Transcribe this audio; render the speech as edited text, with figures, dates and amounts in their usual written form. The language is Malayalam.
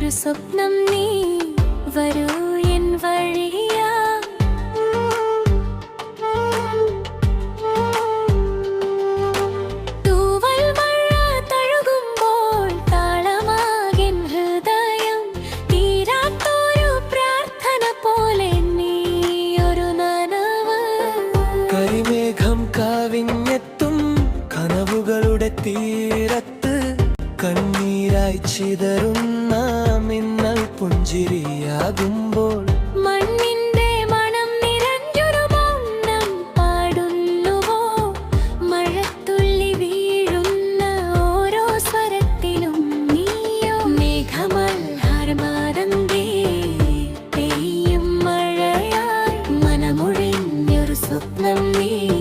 ഒരു സ്വപ്നം നീ വരൂ എൻ വഴിയാ. തൂവൽ മഴ തഴുകുമ്പോൾ താളമാകെൻ ഹൃദയം തീരാത്തൊരു പ്രാർത്ഥന പോലെ നീ ഒരു നനവ്. കരിമേഘം കാവിഞ്ഞെത്തും കനവുകളുടെ തീരത്ത് കണ്ണീരായി ചിതറുന്ന മിന്നൽ പുഞ്ചിരിയാകുമ്പോൾ